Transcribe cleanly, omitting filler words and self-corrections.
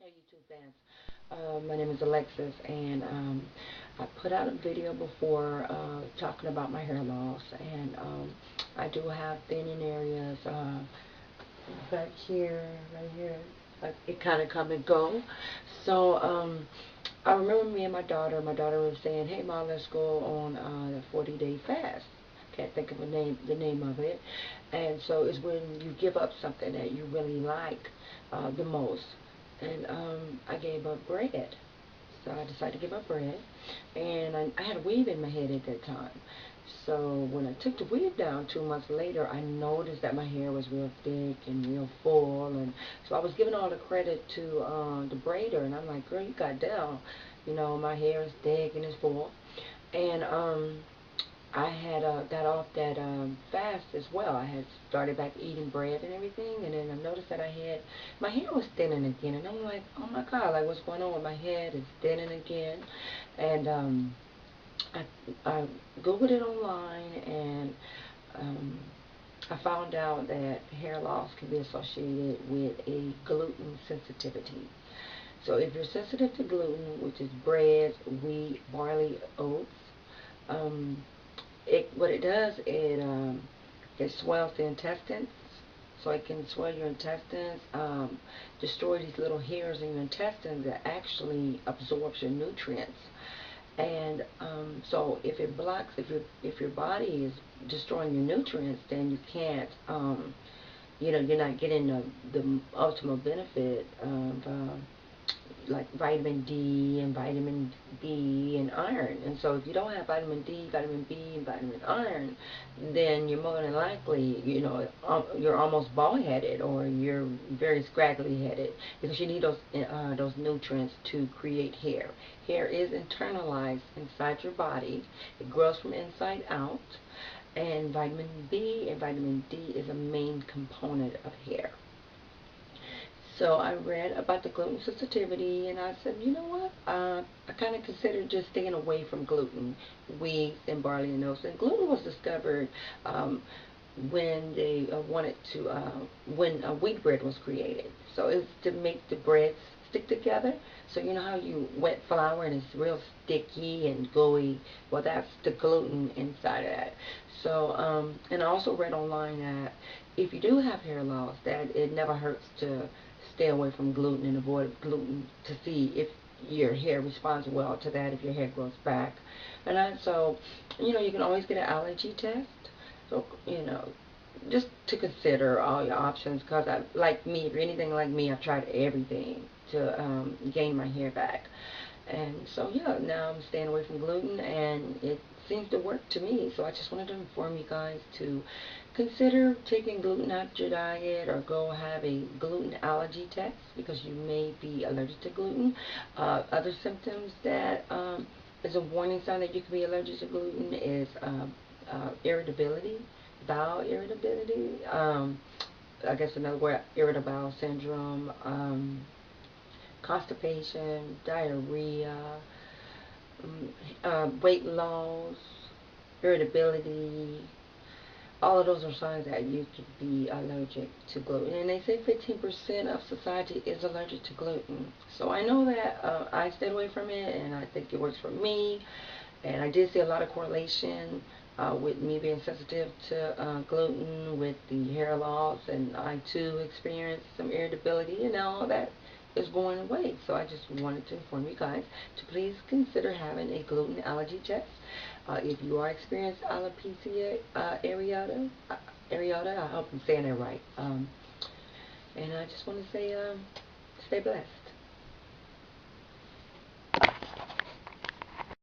Hey YouTube fans, my name is Alexis, and I put out a video before talking about my hair loss, and I do have thinning areas back here, right here. It kind of come and go. So I remember me and my daughter was saying, "Hey Mom, let's go on a 40-day fast." Can't think of the name of it. And so it's when you give up something that you really like the most. And I gave up bread. So I decided to give up bread. And I had a weave in my head at that time. So when I took the weave down 2 months later, I noticed that my hair was real thick and real full. And so I was giving all the credit to the braider. And I'm like, girl, you got down. You know, my hair is thick and it's full. And I had got off that fast as well. I had started back eating bread and everything, and then I noticed that my hair was thinning again, and I'm like, oh my God, like what's going on with my head? It's thinning again, and I googled it online, and I found out that hair loss can be associated with a gluten sensitivity. So if you're sensitive to gluten, which is bread, wheat, barley, oats, um, what it does, it swells the intestines, so it can swell your intestines, destroy these little hairs in your intestines that actually absorb your nutrients. And so if your body is destroying your nutrients, then you can't, you're not getting the ultimate benefit of like vitamin D and vitamin B and iron. And so if you don't have vitamin D, vitamin B, and vitamin iron, then you're more than likely, you're almost bald-headed, or you're very scraggly-headed, because you need those nutrients to create hair. Hair is internalized inside your body. It grows from inside out. And vitamin B and vitamin D is a main component of hair. So I read about the gluten sensitivity, and I said, you know what? I kind of considered just staying away from gluten, wheat, and barley and oats. And gluten was discovered when they when wheat bread was created. So it's to make the breads stick together. So you know how you wet flour and it's real sticky and gooey? Well, that's the gluten inside of that. So, and I also read online that if you do have hair loss, that it never hurts to stay away from gluten and avoid gluten to see if your hair responds well to that, if your hair grows back. And so, you can always get an allergy test. So, just to consider all your options, because like me, if you're anything like me, I've tried everything to gain my hair back. And so, yeah, now I'm staying away from gluten, and it seems to work to me. So I just wanted to inform you guys to consider taking gluten out your diet, or go have a gluten allergy test, because you may be allergic to gluten. Other symptoms that is a warning sign that you could be allergic to gluten is irritability, bowel irritability. I guess another word, irritable bowel syndrome, constipation, diarrhea, weight loss, irritability. All of those are signs that you could be allergic to gluten. And they say 15% of society is allergic to gluten. So I know that I stayed away from it, and I think it works for me. And I did see a lot of correlation with me being sensitive to gluten, with the hair loss, and I too experienced some irritability, and all that is going away. So I just wanted to inform you guys to please consider having a gluten allergy test. If you are experiencing alopecia areata, I hope I'm saying that right. And I just want to say, stay blessed.